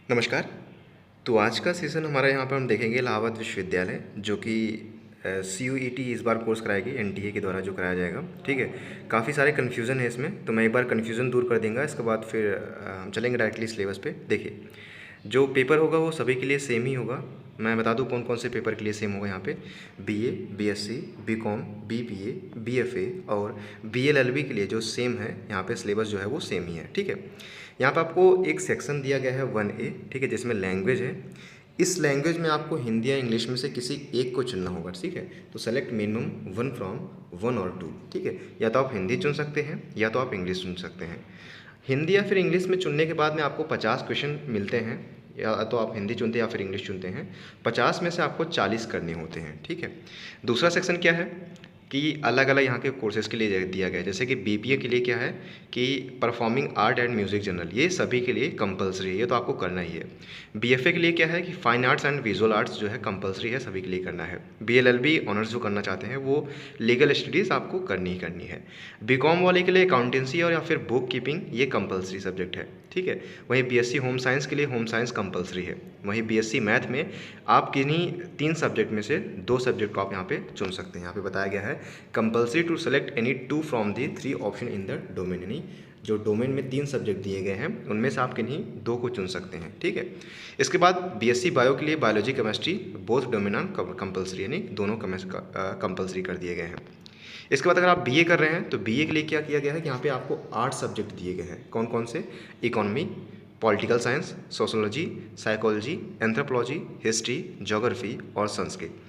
नमस्कार। तो आज का सेशन हमारा यहाँ पर हम देखेंगे इलाहाबाद विश्वविद्यालय जो कि CUET इस बार कोर्स कराएगी NTA के द्वारा जो कराया जाएगा। ठीक है, काफ़ी सारे कन्फ्यूज़न है इसमें, तो मैं एक बार कन्फ्यूज़न दूर कर दूंगा। इसके बाद फिर हम चलेंगे डायरेक्टली सिलेबस पे। देखिए, जो पेपर होगा वो सभी के लिए सेम ही होगा। मैं बता दूं कौन कौन से पेपर के लिए सेम होगा यहाँ पे। BA, BSc, BCom, BBA, BFA और BLLB के लिए जो सेम है यहाँ पे सिलेबस जो है वो सेम ही है। ठीक है, यहाँ पे आपको एक सेक्शन दिया गया है 1A, ठीक है, जिसमें लैंग्वेज है। इस लैंग्वेज में आपको हिंदी या इंग्लिश में से किसी एक को चुनना होगा। ठीक है, तो select minimum one from one और टू। ठीक है, या तो आप हिंदी चुन सकते हैं या तो आप इंग्लिश चुन सकते हैं। हिंदी या फिर इंग्लिश में चुनने के बाद में आपको 50 क्वेश्चन मिलते हैं, या तो आप हिंदी चुनते हैं या फिर इंग्लिश चुनते हैं। 50 में से आपको 40 करने होते हैं। ठीक है, दूसरा सेक्शन क्या है कि अलग अलग यहाँ के कोर्सेज़ के लिए दिया गया है। जैसे कि BBA के लिए क्या है कि performing art and music general, ये सभी के लिए कंपलसरी है, ये तो आपको करना ही है। BFA के लिए क्या है कि fine arts and visual arts जो है कंपलसरी है, सभी के लिए करना है। BLLB ऑनर्स जो करना चाहते हैं वो लीगल स्टडीज़ आपको करनी ही करनी है। BCom वाले के लिए अकाउंटेंसी और या फिर बुक कीपिंग ये कंपलसरी सब्जेक्ट है। ठीक है, वहीं BSc होम साइंस के लिए होम साइंस कंपलसरी है। वहीं BSc मैथ में आप किन्हीं 3 सब्जेक्ट में से 2 सब्जेक्ट को आप यहाँ पे चुन सकते हैं। यहाँ पे बताया गया है compulsory to select any 2 from the 3 option in the domain, यानी जो डोमेन में 3 सब्जेक्ट दिए गए हैं उनमें से आप किन्हीं 2 को चुन सकते हैं। ठीक है, इसके बाद BSc बायो के लिए biology chemistry both domain compulsory, यानी दोनों कंपलसरी कर दिए गए हैं। इसके बाद अगर आप BA कर रहे हैं तो BA के लिए क्या किया गया है कि यहाँ पे आपको 8 सब्जेक्ट दिए गए हैं। कौन कौन से? Economy, political science, sociology, psychology, anthropology, history, geography और संस्कृत।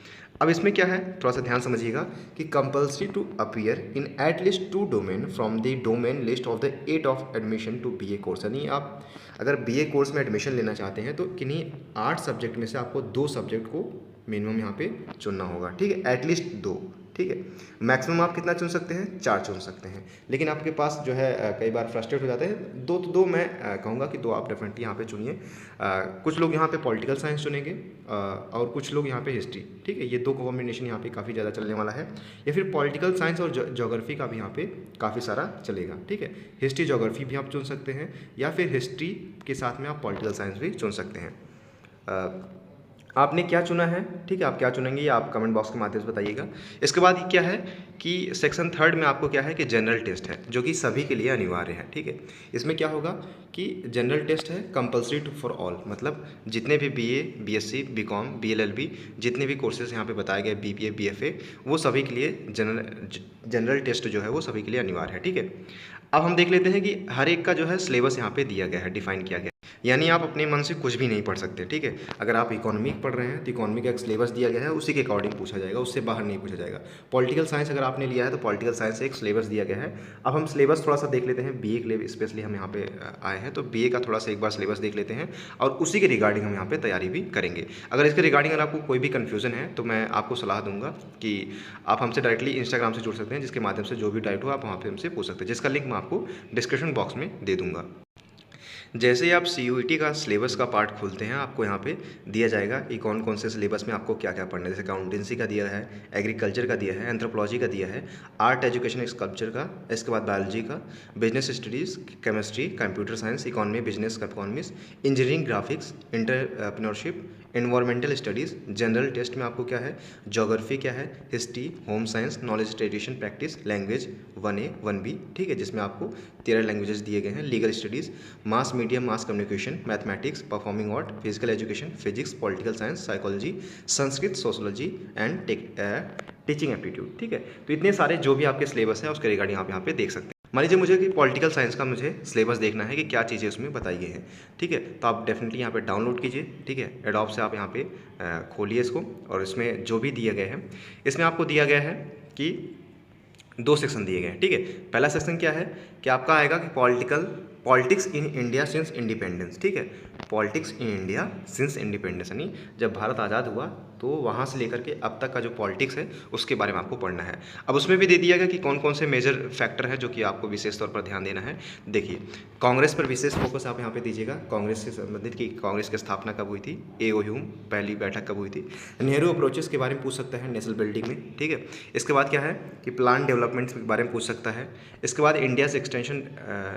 अब इसमें क्या है, थोड़ा सा ध्यान समझिएगा कि compulsory to appear in at least 2 domain from the domain list of the 8 of admission to BA course, यानी आप अगर BA कोर्स में एडमिशन लेना चाहते हैं तो किन्हीं 8 सब्जेक्ट में से आपको 2 सब्जेक्ट को मिनिमम यहाँ पे चुनना होगा। ठीक है, एटलीस्ट 2। ठीक है, मैक्सिमम आप कितना चुन सकते हैं? 4 चुन सकते हैं। लेकिन आपके पास जो है कई बार फ्रस्ट्रेट हो जाते हैं, 2 तो 2 मैं कहूँगा कि 2 आप डेफिनेटली यहाँ पे चुनिए। कुछ लोग यहाँ पे पॉलिटिकल साइंस चुनेंगे और कुछ लोग यहाँ पे हिस्ट्री। ठीक है, ये 2 कॉम्बिनेशन यहाँ पे काफ़ी ज़्यादा चलने वाला है। या फिर पॉलिटिकल साइंस और ज्योग्राफी का भी यहाँ पे काफ़ी सारा चलेगा। ठीक है, हिस्ट्री ज्योग्राफी भी आप चुन सकते हैं या फिर हिस्ट्री के साथ में आप पॉलिटिकल साइंस भी चुन सकते हैं। आपने क्या चुना है? ठीक है, आप क्या चुनेंगे ये आप कमेंट बॉक्स के माध्यम से बताइएगा। इसके बाद ये क्या है कि सेक्शन 3 में आपको क्या है कि जनरल टेस्ट है जो कि सभी के लिए अनिवार्य है। ठीक है, इसमें क्या होगा कि जनरल टेस्ट है कंपलसरी टू फॉर ऑल, मतलब जितने भी BA, BSc, BCom, BLLB जितने भी कोर्सेज यहाँ पे बताए गए, BBA, BFA, वो सभी के लिए जनरल टेस्ट जो है वो सभी के लिए अनिवार्य है। ठीक है, अब हम देख लेते हैं कि हर एक का जो है सिलेबस यहाँ पे दिया गया है, डिफाइन किया गया है। यानी आप अपने मन से कुछ भी नहीं पढ़ सकते। ठीक है, अगर आप इकोनॉमी पढ़ रहे हैं तो इकोनॉमी का एक सिलेबस दिया गया है, उसी के अकॉर्डिंग पूछा जाएगा, उससे बाहर नहीं पूछा जाएगा। पॉलिटिकल साइंस अगर आपने लिया है तो पॉलिटिकल साइंस से एक सिलेबस दिया गया है। अब हम सिलेबस थोड़ा सा देख लेते हैं। BA के लिए स्पेशली हम यहाँ पे आए हैं तो BA का थोड़ा सा एक बार सिलेबस देख लेते हैं और उसी के रिगार्डिंग हम यहाँ पे तैयारी भी करेंगे। अगर इसके रिगार्डिंग अगर आपको कोई भी कन्फ्यूजन है तो मैं आपको सलाह दूंगा कि आप हमसे डायरेक्टली इंस्टाग्राम से जुड़ सकते हैं, जिसके माध्यम से जो भी डाउट हो आप वहाँ पे हमसे पूछ सकते हैं, जिसका लिंक मैं आपको डिस्क्रिप्शन बॉक्स में दे दूंगा। जैसे ही आप CUET का सिलेबस का पार्ट खोलते हैं आपको यहाँ पे दिया जाएगा कि कौन कौन से सिलेबस में आपको क्या क्या पढ़ना है। जैसे अकाउंटेंसी का दिया है, एग्रीकल्चर का दिया है, एंथ्रोपोलॉजी का दिया है, आर्ट एजुकेशन स्कल्पचर का, इसके बाद बायोलॉजी का, business studies, chemistry, computer science, economy, business economics, engineering, graphics, entrepreneurship, environmental studies. General test में आपको क्या है, ज्योग्राफी क्या है, history, home science, knowledge tradition practice, language 1A 1B। ठीक है, जिसमें आपको 13 लैंग्वेजेस दिए गए हैं। Legal studies, mass media, mass communication, mathematics, performing art, physical education, physics, political science, psychology, Sanskrit, sociology and teaching aptitude. ठीक है, तो इतने सारे जो भी आपके सिलेबस है उसके रिगार्डिंग आप यहाँ पे देख सकते हैं। मान लीजिए मुझे कि पॉलिटिकल साइंस का मुझे सिलेबस देखना है कि क्या चीज़ें उसमें बताई गई हैं। ठीक है, तो आप डेफिनेटली यहाँ पे डाउनलोड कीजिए। ठीक है, एडोब से आप यहाँ पे खोलिए इसको और इसमें जो भी दिया गया है, इसमें आपको दिया गया है कि 2 सेक्शन दिए गए हैं। ठीक है, पहला सेक्शन क्या है कि आपका आएगा कि politics in India since independence. ठीक है, politics in India since independence, यानी जब भारत आज़ाद हुआ तो वहाँ से लेकर के अब तक का जो पॉलिटिक्स है उसके बारे में आपको पढ़ना है। अब उसमें भी दे दिया गया कि कौन कौन से मेजर फैक्टर है जो कि आपको विशेष तौर पर ध्यान देना है। देखिए, कांग्रेस पर विशेष फोकस आप यहाँ पे दीजिएगा, कांग्रेस से संबंधित कि कांग्रेस की स्थापना कब हुई थी, एओ ह्यूम पहली बैठक कब हुई थी, नेहरू अप्रोचेस के बारे में पूछ सकता है नेशनल बिल्डिंग में, ठीक है। इसके बाद क्या है कि प्लान डेवलपमेंट्स के बारे में पूछ सकता है। इसके बाद इंडिया से एक्सटेंशन,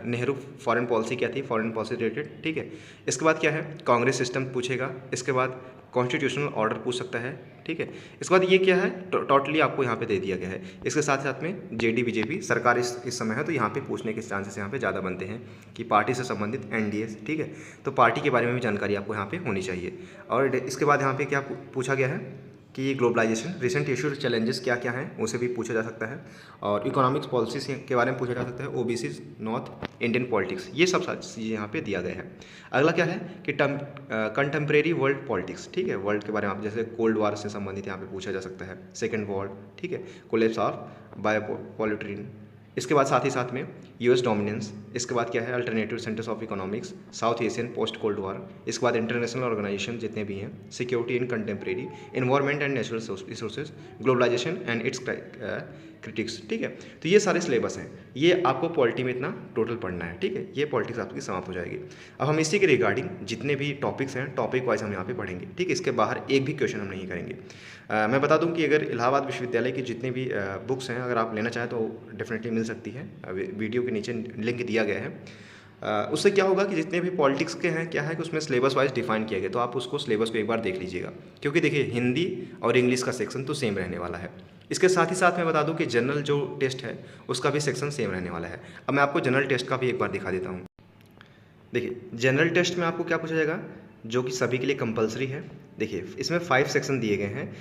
नेहरू फॉरेन पॉलिसी क्या थी, फॉरेन पॉलिसी रिलेटेड, ठीक है। इसके बाद क्या है, कांग्रेस सिस्टम पूछेगा। इसके बाद कॉन्स्टिट्यूशनल ऑर्डर पूछ सकता है, ठीक है। इसके बाद ये क्या है, टोटली आपको यहाँ पे दे दिया गया है। इसके साथ साथ में जेडी बीजेपी सरकार इस समय है, तो यहाँ पे पूछने के चांसेस यहाँ पे ज़्यादा बनते हैं कि पार्टी से संबंधित एनडीए, ठीक है। तो पार्टी के बारे में भी जानकारी आपको यहाँ पे होनी चाहिए। और इसके बाद यहाँ पे क्या पूछा गया है कि ग्लोबलाइजेशन रिसेंट इशूज चैलेंजेस क्या क्या हैं, उसे भी पूछा जा सकता है। और इकोनॉमिक्स पॉलिसीज के बारे में पूछा जा सकता है, ओबीसी, नॉर्थ इंडियन पॉलिटिक्स, ये सब चीज़ें यहाँ पे दिया गया है। अगला क्या है कि कंटेम्प्रेरी वर्ल्ड पॉलिटिक्स, ठीक है। वर्ल्ड के बारे में आप जैसे कोल्ड वॉर से संबंधित यहाँ पे पूछा जा सकता है, सेकेंड वॉर, ठीक है, कोलेप्स ऑफ बायोपोलिट्रीन। इसके बाद साथ ही साथ में यूएस डोमिनेंस। इसके बाद क्या है, alternative centres of economics, south Asian post cold war. इसके बाद इंटरनेशनल ऑर्गेनाइजेशन जितने भी हैं, security in contemporary, environment and natural resources, globalisation and its critics, ठीक है। तो ये सारे सिलेबस हैं, ये आपको पॉलिटी में इतना टोटल पढ़ना है, ठीक है। ये पॉलिटिक्स आपकी समाप्त हो जाएगी। अब हम इसी के रिगार्डिंग जितने भी टॉपिक्स हैं, टॉपिक वाइज हम यहाँ पे पढ़ेंगे, ठीक है। इसके बाहर एक भी क्वेश्चन हम नहीं करेंगे। मैं बता दूं कि अगर इलाहाबाद विश्वविद्यालय की जितने भी बुक्स हैं, अगर आप लेना चाहें तो डेफिनेटली मिल सकती है, वीडियो के नीचे लिंक दिया गया है। उससे क्या होगा कि जितने भी पॉलिटिक्स के हैं, क्या है कि उसमें सिलेबस वाइज डिफाइन किया गया, तो आप उसको सिलेबस को एक बार देख लीजिएगा, क्योंकि देखिए हिंदी और इंग्लिश का सेक्शन तो सेम रहने वाला है। इसके साथ ही साथ मैं बता दूं कि जनरल जो टेस्ट है उसका भी सेक्शन सेम रहने वाला है। अब मैं आपको जनरल टेस्ट का भी एक बार दिखा देता हूँ। देखिए, जनरल टेस्ट में आपको क्या पूछा जाएगा, जो कि सभी के लिए कंपलसरी है। देखिए, इसमें 5 सेक्शन दिए गए हैं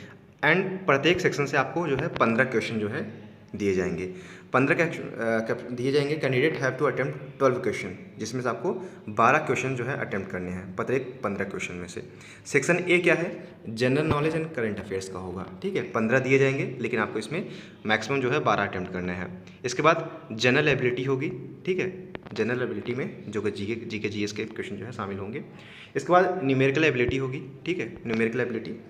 एंड प्रत्येक सेक्शन से आपको जो है 15 क्वेश्चन जो है दिए जाएंगे। 15 दिए जाएंगे। Candidate have to attempt 12 question, जिसमें से आपको 12 क्वेश्चन जो है अटेम्प्ट करने हैं प्रत्येक 15 क्वेश्चन में से। सेक्शन ए क्या है, general knowledge and current affairs का होगा, ठीक है। 15 दिए जाएंगे, लेकिन आपको इसमें मैक्सिमम जो है 12 अटेम्प्ट करना है। इसके बाद जनरल एबिलिटी होगी, ठीक है। जनरल एबिलिटी में जो कि जीके जीएस के क्वेश्चन जो है शामिल होंगे। इसके बाद न्यूमेरिकल एबिलिटी होगी, ठीक है। न्यूमेरिकल एबिलिटी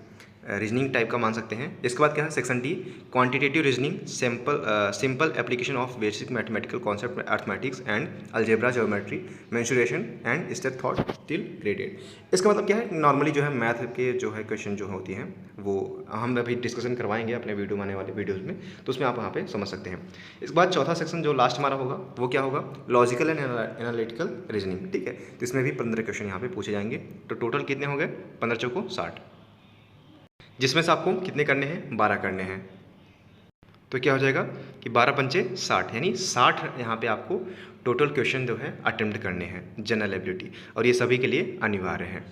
रीजनिंग टाइप का मान सकते हैं। इसके बाद क्या है, section D quantitative reasoning, simple application of basic mathematical concept, arithmetics and algebra, geometry, mensuration and step thought till graded. इसका मतलब क्या है, नॉर्मली जो है मैथ के जो है क्वेश्चन जो होती हैं वो हम अभी डिस्कशन करवाएंगे अपने वीडियो में आने वाले वीडियोज़ में, तो उसमें आप वहाँ पे समझ सकते हैं। इसके बाद चौथा सेक्शन जो लास्ट हमारा होगा वो क्या होगा, लॉजिकल एंड एनालिटिकल रीजनिंग, ठीक है। तो इसमें भी 15 क्वेश्चन यहाँ पे पूछे जाएंगे। तो टोटल कितने हो गए, 15 चौको 60, जिसमें से आपको कितने करने हैं, 12 करने हैं। तो क्या हो जाएगा कि 12 पंचे 60, यानी 60 यहाँ पे आपको टोटल क्वेश्चन जो है अटेम्प्ट करने हैं जनरल एबिलिटी, और ये सभी के लिए अनिवार्य है।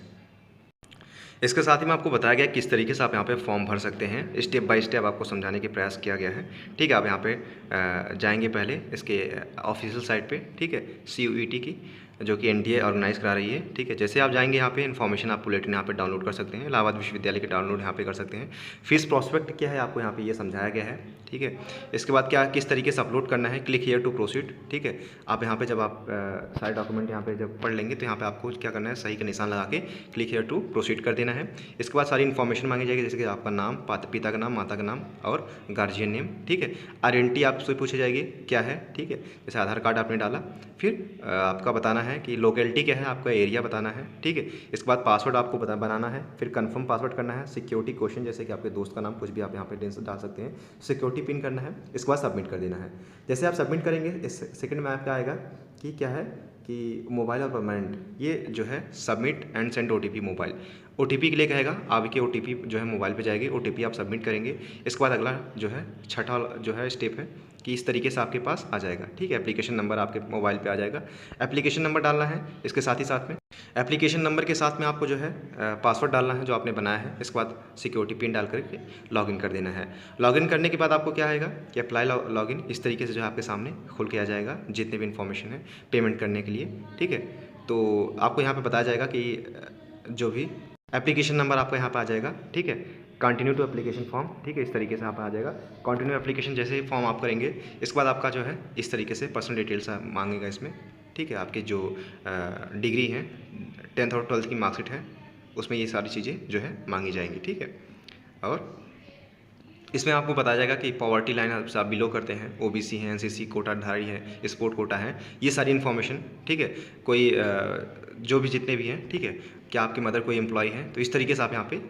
इसके साथ ही में आपको बताया गया किस तरीके से आप यहाँ पे फॉर्म भर सकते हैं, स्टेप बाय स्टेप आपको समझाने के प्रयास किया गया है, ठीक है। आप यहाँ पे जाएंगे पहले इसके ऑफिशियल साइट पे, ठीक है, CUET की, जो कि एनडीए ऑर्गेनाइज करा रही है, ठीक है। जैसे आप जाएंगे यहाँ पे इन्फॉर्मेशन आप बुलेटिन यहाँ पे डाउनलोड कर सकते हैं, इलाहाबाद विश्वविद्यालय के डाउनलोड यहाँ पे कर सकते हैं। फीस प्रोस्पेक्ट क्या है आपको यहाँ पे ये समझाया गया है, ठीक है। इसके बाद क्या किस तरीके से अपलोड करना है, क्लिक हियर टू प्रोसीड, ठीक है। आप यहाँ पे जब आप सारे डॉक्यूमेंट यहाँ पे जब पढ़ लेंगे तो यहाँ पे आपको क्या करना है, सही का निशान लगा के क्लिक हियर टू प्रोसीड कर देना है। इसके बाद सारी इन्फॉर्मेशन मांगी जाएगी, जैसे कि आपका नाम, पिता का नाम, माता का नाम और गार्जियन नेम, ठीक है। आइडेंटिटी आपसे पूछी जाएगी क्या है, ठीक है, जैसे आधार कार्ड आपने डाला, फिर आपका बताना है कि लोकेलिटी क्या है, आपका एरिया बताना है, ठीक है। इसके बाद पासवर्ड आपको बनाना है, फिर कंफर्म पासवर्ड करना है, सिक्योरिटी क्वेश्चन जैसे कि आपके दोस्त का नाम कुछ भी आप यहाँ पे डाल सकते हैं, सिक्योरिटी पिन करना है। इसके बाद सबमिट कर देना है। जैसे आप सबमिट करेंगे इस सेकंड में आपका आएगा कि क्या है कि मोबाइल और परमानेंट, ये जो है submit and send OTP mobile, OTP के लिए कहेगा, आपकी OTP जो है मोबाइल पे जाएगी, OTP आप सबमिट करेंगे। इसके बाद अगला जो है छठा जो है स्टेप है कि इस तरीके से आपके पास आ जाएगा, ठीक है। एप्लीकेशन नंबर आपके मोबाइल पे आ जाएगा, एप्लीकेशन नंबर डालना है। इसके साथ ही साथ में एप्लीकेशन नंबर के साथ में आपको जो है पासवर्ड डालना है जो आपने बनाया है। इसके बाद सिक्योरिटी पिन डाल करके लॉगिन कर देना है। लॉगिन करने के बाद आपको क्या आएगा कि अप्लाई लॉगिन, इस तरीके से जो है आपके सामने खुल के आ जाएगा जितने भी इन्फॉर्मेशन है पेमेंट करने के लिए, ठीक है। तो आपको यहाँ पे बताया जाएगा कि जो भी एप्लीकेशन नंबर आपका यहाँ पे आ जाएगा, ठीक है। कंटिन्यू टू एप्लीकेशन फॉर्म, ठीक है, इस तरीके से आप आ जाएगा। कंटिन्यू एप्लीकेशन जैसे ही फॉर्म आप करेंगे, इसके बाद आपका जो है इस तरीके से पर्सनल डिटेल्स मांगेगा इसमें, ठीक है। आपकी जो डिग्री है 10th और 12th की मार्कशीट है उसमें ये सारी चीज़ें जो है मांगी जाएंगी, ठीक है। और इसमें आपको बताया जाएगा कि पॉवर्टी लाइन से आप बिलो करते हैं, ओबीसी हैं, एनसीसी कोटाधारी हैं, स्पोर्ट कोटा है, ये सारी इन्फॉर्मेशन, ठीक है। कोई जो भी जितने भी हैं, ठीक है, क्या आपके मदर कोई एम्प्लॉय है, तो इस तरीके से आप यहाँ पे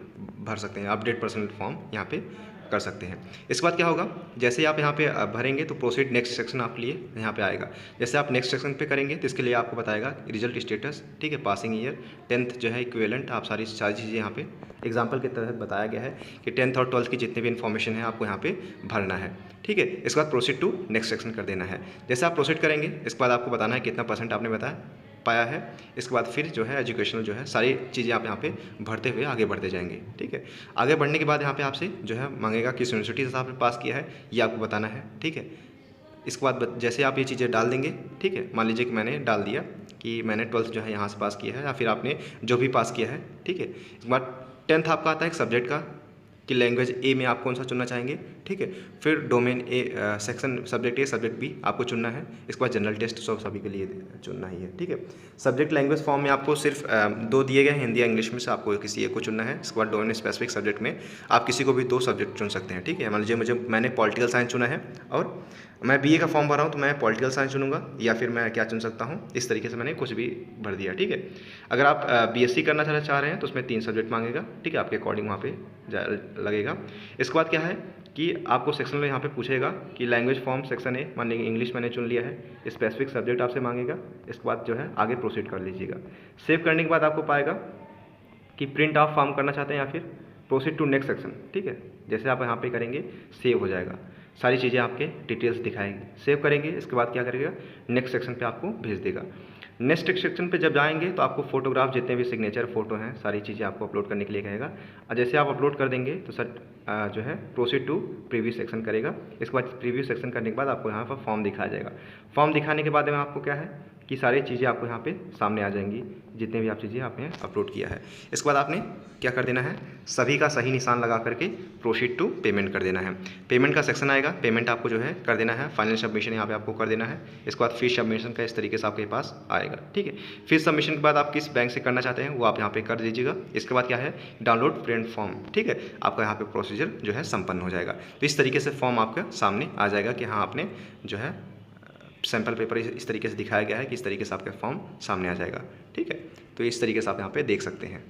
भर सकते हैं, अपडेट पर्सनल फॉर्म यहाँ पे कर सकते हैं। इसके बाद क्या होगा, जैसे ही आप यहाँ पे भरेंगे तो प्रोसीड नेक्स्ट सेक्शन आपके लिए यहाँ पे आएगा। जैसे आप नेक्स्ट सेक्शन पे करेंगे तो इसके लिए आपको बताएगा रिजल्ट स्टेटस, ठीक है, पासिंग ईयर, 10th जो है इक्विवेलेंट, आप सारी चीज़ें यहाँ पे एग्जाम्पल के तहत बताया गया है कि 10th और 12th की जितने भी इन्फॉर्मेशन है आपको यहाँ पे भरना है, ठीक है। इसके बाद प्रोसीड टू नेक्स्ट सेक्शन कर देना है। जैसे आप प्रोसीड करेंगे इसके बाद आपको बताना है कितना % आपने पाया है। इसके बाद फिर जो है एजुकेशनल जो है सारी चीज़ें आप यहाँ पे भरते हुए आगे बढ़ते जाएंगे, ठीक है। आगे बढ़ने के बाद यहाँ पे आपसे जो है मांगेगा किस यूनिवर्सिटी से आपने पास किया है, ये आपको बताना है, ठीक है। इसके बाद जैसे आप ये चीज़ें डाल देंगे, ठीक है, मान लीजिए कि मैंने डाल दिया कि मैंने 12th जो है यहाँ से पास किया है, या फिर आपने जो भी पास किया है, ठीक है। इसके बाद 10th आपका आता है एक सब्जेक्ट का कि लैंग्वेज ए में आप कौन सा चुनना चाहेंगे, ठीक है। फिर domain A section subject A subject B आपको चुनना है। इसके बाद जनरल टेस्ट सब सभी के लिए चुनना ही है, ठीक है। सब्जेक्ट लैंग्वेज फॉर्म में आपको सिर्फ 2 दिए गए हैं, हिंदी या इंग्लिश में से आपको किसी एक को चुनना है। इसके बाद डोमेन स्पेसिफिक सब्जेक्ट में आप किसी को भी 2 सब्जेक्ट चुन सकते हैं, ठीक है। मान लीजिए मैंने पॉलिटिकल साइंस चुना है और मैं बीए का फॉर्म भर रहा हूँ तो मैं पॉलिटिकल साइंस चुनूंगा, या फिर मैं क्या चुन सकता हूँ, इस तरीके से मैंने कुछ भी भर दिया, ठीक है। अगर आप बीएससी करना चाह रहे हैं तो उसमें 3 सब्जेक्ट मांगेगा, ठीक है, आपके अकॉर्डिंग वहाँ पे लगेगा। इसके बाद क्या है कि आपको सेक्शन में यहाँ पे पूछेगा कि लैंग्वेज फॉर्म सेक्शन ए, मान लीजिए इंग्लिश मैंने चुन लिया है, स्पेसिफिक सब्जेक्ट आपसे मांगेगा। इसके बाद जो है आगे प्रोसीड कर लीजिएगा। सेव करने के बाद आपको पाएगा कि प्रिंट ऑफ फॉर्म करना चाहते हैं या फिर प्रोसीड टू नेक्स्ट सेक्शन, ठीक है। जैसे आप यहाँ पे करेंगे सेव हो जाएगा, सारी चीज़ें आपके डिटेल्स दिखाएंगे। सेव करेंगे इसके बाद क्या करेगा, नेक्स्ट सेक्शन पे आपको भेज देगा। नेक्स्ट सेक्शन पे जब जाएंगे तो आपको फोटोग्राफ जितने भी सिग्नेचर फोटो हैं सारी चीज़ें आपको अपलोड करने के लिए कहेगा। और जैसे आप अपलोड कर देंगे तो सर जो है प्रोसीड टू प्रीव्यू सेक्शन करेगा। इसके बाद प्रीव्यू सेक्शन करने के बाद आपको यहाँ पर फॉर्म दिखाया जाएगा। फॉर्म दिखाने के बाद में आपको क्या है कि सारी चीज़ें आपको यहाँ पे सामने आ जाएंगी, जितने भी आप चीज़ें आपने अपलोड किया है। इसके बाद आपने क्या कर देना है, सभी का सही निशान लगा करके प्रोसीड टू पेमेंट कर देना है। पेमेंट का सेक्शन आएगा, पेमेंट आपको जो है कर देना है, फाइनल सबमिशन यहाँ पे आपको कर देना है। इसके बाद फीस सबमिशन का इस तरीके से आपके पास आएगा, ठीक है। फीस सबमिशन के बाद आप किस बैंक से करना चाहते हैं वो आप यहाँ पे कर दीजिएगा। इसके बाद क्या है, डाउनलोड प्रिंट फॉर्म, ठीक है, आपका यहाँ पे प्रोसीजर जो है संपन्न हो जाएगा। तो इस तरीके से फॉर्म आपका सामने आ जाएगा कि हाँ आपने जो है सैम्पल पेपर इस तरीके से दिखाया गया है कि इस तरीके से आपका फॉर्म सामने आ जाएगा, ठीक है। तो इस तरीके से आप यहाँ पे देख सकते हैं।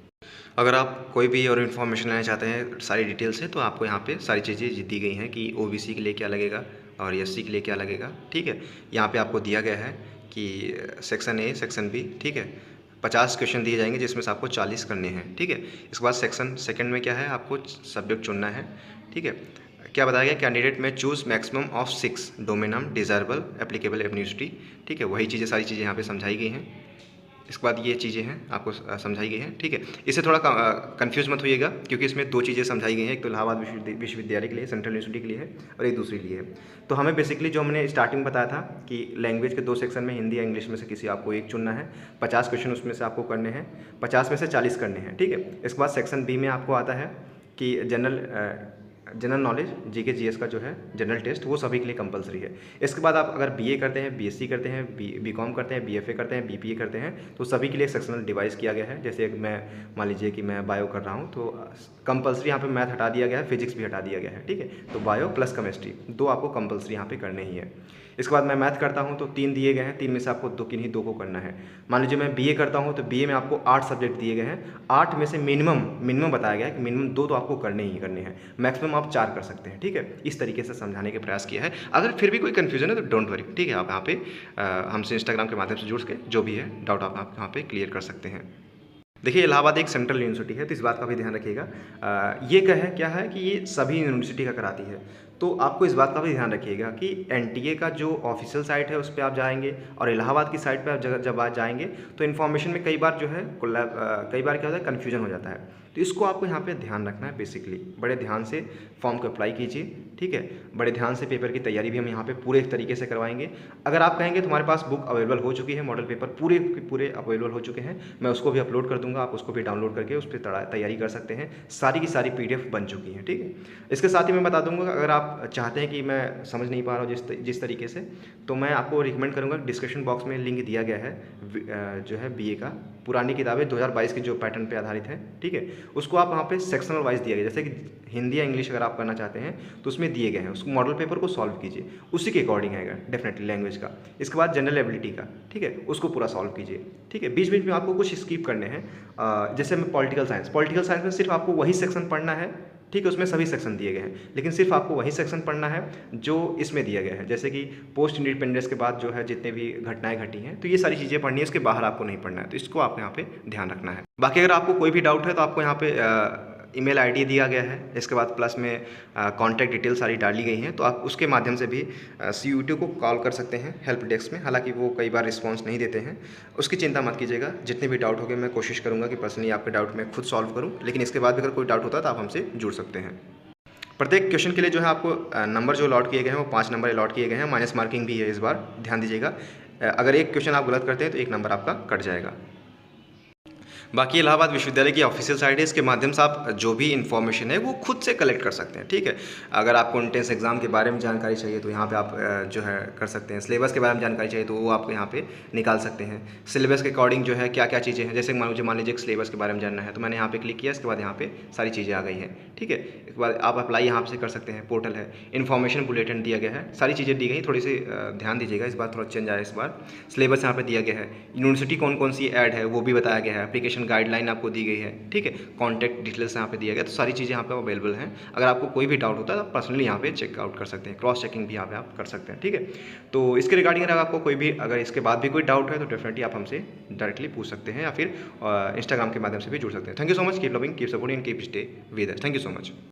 अगर आप कोई भी और इन्फॉर्मेशन लेना चाहते हैं सारी डिटेल से तो आपको यहाँ पे सारी चीज़ें दी गई हैं कि ओबीसी के लिए क्या लगेगा और एससी के लिए क्या लगेगा, ठीक है। यहाँ पे आपको दिया गया है कि सेक्शन ए सेक्शन बी, ठीक है, 50 क्वेश्चन दिए जाएंगे जिसमें से आपको 40 करने हैं, ठीक है। इसके बाद सेक्शन सेकंड में क्या है, आपको सब्जेक्ट चुनना है, ठीक है। क्या बताया गया, कैंडिडेट में choose maximum of 6 domain desirable applicable university, ठीक है। वही चीज़ें सारी चीज़ें यहाँ पे समझाई गई हैं। इसके बाद ये चीज़ें हैं आपको समझाई गई हैं, ठीक है। इससे थोड़ा कंफ्यूज मत होइएगा क्योंकि इसमें 2 चीज़ें समझाई गई हैं, एक तो इलाहाबाद विश्वविद्यालय के लिए, सेंट्रल यूनिवर्सिटी के लिए है, और एक दूसरी लिए है। तो हमें बेसिकली जो हमने स्टार्टिंग बताया था कि लैंग्वेज के 2 सेक्शन में हिंदी या इंग्लिश में से किसी आपको एक चुनना है, 50 क्वेश्चन उसमें से आपको करने हैं, 50 में से 40 करने हैं, ठीक है। इसके बाद सेक्शन बी में आपको आता है कि जनरल नॉलेज जीके जीएस का जो है जनरल टेस्ट वो सभी के लिए कंपलसरी है। इसके बाद आप अगर बीए करते हैं, बीएससी करते हैं, बीकॉम करते हैं, बीएफए करते हैं, बीपीए करते हैं तो सभी के लिए सेक्शनल डिवाइस किया गया है। जैसे मैं मान लीजिए कि मैं बायो कर रहा हूँ तो कंपलसरी यहाँ पे मैथ हटा दिया गया है, फिजिक्स भी हटा दिया गया है, ठीक है। तो बायो प्लस केमिस्ट्री 2 आपको कंपलसरी यहाँ पे करने ही है। इसके बाद मैं मैथ करता हूँ तो 3 दिए गए हैं, 3 में से आपको किन्हीं 2 को करना है। मान लीजिए मैं बीए करता हूँ तो बीए में आपको 8 सब्जेक्ट दिए गए हैं, 8 में से मिनिमम बताया गया है कि मिनिमम 2 तो आपको करने ही करने हैं, मैक्सिमम आप 4 कर सकते हैं, ठीक है। इस तरीके से समझाने के प्रयास किया है। अगर फिर भी कोई कन्फ्यूजन है तो डोंट वरी, ठीक है। आप यहाँ पे हमसे इंस्टाग्राम के माध्यम से जुड़ के जो भी है डाउट आप यहाँ पे क्लियर कर सकते हैं। देखिए इलाहाबाद एक सेंट्रल यूनिवर्सिटी है तो इस बात का भी ध्यान रखिएगा। ये क्या है कि ये सभी यूनिवर्सिटी का कराती है, तो आपको इस बात का भी ध्यान रखिएगा कि एनटीए का जो ऑफिशियल साइट है उस पर आप जाएंगे और इलाहाबाद की साइट पर आप जब आप जाएंगे तो इन्फॉर्मेशन में कई बार जो है कई बार क्या होता है, कन्फ्यूजन हो जाता है। तो इसको आपको यहाँ पे ध्यान रखना है। बेसिकली बड़े ध्यान से फॉर्म को अप्लाई कीजिए, ठीक है। बड़े ध्यान से पेपर की तैयारी भी हम यहाँ पे पूरे तरीके से करवाएंगे। अगर आप कहेंगे तो हमारे पास बुक अवेलेबल हो चुकी है, मॉडल पेपर पूरे अवेलेबल हो चुके हैं, मैं उसको भी अपलोड कर दूंगा, आप उसको भी डाउनलोड करके उस पर तैयारी कर सकते हैं। सारी की सारी PDF बन चुकी हैं, ठीक है। इसके साथ ही मैं बता दूंगा अगर आप आप चाहते हैं कि मैं समझ नहीं पा रहा हूँ जिस तरीके से, तो मैं आपको रिकमेंड करूँगा, डिस्क्रिप्शन बॉक्स में लिंक दिया गया है जो है बीए का पुरानी किताबें 2022 के जो पैटर्न पे आधारित है, ठीक है, उसको आप वहाँ पे सेक्शनल वाइज दिया गया, जैसे कि हिंदी या इंग्लिश अगर आप करना चाहते हैं तो उसमें दिए गए हैं, उसको मॉडल पेपर को सॉल्व कीजिए, उसी के अकॉर्डिंग आएगा डेफिनेटली लैंग्वेज का। इसके बाद जनरल एबिलिटी का, ठीक है, उसको पूरा सॉल्व कीजिए, ठीक है। बीच बीच में आपको कुछ स्किप करने हैं, जैसे में पॉलिटिकल साइंस में सिर्फ आपको वही सेक्शन पढ़ना है, ठीक है, उसमें सभी सेक्शन दिए गए हैं, लेकिन सिर्फ आपको वही सेक्शन पढ़ना है जो इसमें दिया गया है, जैसे कि पोस्ट इंडिपेंडेंस के बाद जो है जितने भी घटनाएं घटी हैं, तो ये सारी चीज़ें पढ़नी है, इसके बाहर आपको नहीं पढ़ना है, तो इसको आप यहाँ पे ध्यान रखना है। बाकी अगर आपको कोई भी डाउट है तो आपको यहाँ पे ईमेल आईडी दिया गया है, इसके बाद प्लस में कॉन्टैक्ट डिटेल सारी डाली गई हैं, तो आप उसके माध्यम से भी CUET को कॉल कर सकते हैं हेल्प डेस्क में। हालांकि वो कई बार रिस्पांस नहीं देते हैं, उसकी चिंता मत कीजिएगा, जितने भी डाउट होंगे मैं कोशिश करूँगा कि पर्सनली आपके डाउट मैं खुद सॉल्व करूँ, लेकिन इसके बाद भी अगर कोई डाउट होता है तो आप हमसे जुड़ सकते हैं। प्रत्येक क्वेश्चन के लिए जो है आपको नंबर जो अलॉट किए गए हैं वो 5 नंबर अलॉट किए गए हैं, माइनस मार्किंग भी है इस बार, ध्यान दीजिएगा। अगर एक क्वेश्चन आप गलत करते हैं तो 1 नंबर आपका कट जाएगा। बाकी इलाहाबाद विश्वविद्यालय की ऑफिशियल साइट है, इसके माध्यम से आप जो भी इन्फॉर्मेशन है वो खुद से कलेक्ट कर सकते हैं, ठीक है। अगर आपको एंट्रेंस एग्जाम के बारे में जानकारी चाहिए तो यहाँ पे आप जो है कर सकते हैं, सिलेबस के बारे में जानकारी चाहिए तो वो आपको यहाँ पे निकाल सकते हैं। सिलेबस के अकॉर्डिंग जो है क्या क्या चीज़ें हैं, जैसे मान लीजिए सिलेबस के बारे में जानना है तो मैंने यहाँ पे क्लिक किया, इसके बाद यहाँ पे सारी चीज़ें आ गई हैं, ठीक है। इसके बाद आप अप्लाई यहाँ से कर सकते हैं, पोर्टल है, इन्फॉर्मेशन बुलेटिन दिया गया है, सारी चीज़ें दी गई, थोड़ी सी ध्यान दीजिएगा, इस बार थोड़ा चेंज आया इस बार। सिलेबस यहाँ पे दिया गया है, यूनिवर्सिटी कौन कौन सी ऐड है वो भी बताया गया है, एप्लीकेशन गाइडलाइन आपको दी गई है, ठीक है, कॉन्टैक्ट डिटेल्स यहाँ पे दिया गया, तो सारी चीज़ें यहाँ पे अवेलेबल हैं। अगर आपको कोई भी डाउट होता है तो पर्सनली यहाँ पे चेकआउट कर सकते हैं, क्रॉस चेकिंग भी यहाँ पे आप कर सकते हैं, ठीक है। तो इसके रिगार्डिंग अगर आपको कोई भी अगर इसके बाद भी कोई डाउट है तो डेफिनेटली आप हमसे डायरेक्टली पूछ सकते हैं या फिर इंस्टाग्राम के माध्यम से भी जुड़ सकते हैं। Thank you so much, keep loving, keep supporting, keep stay with us. Thank you so much.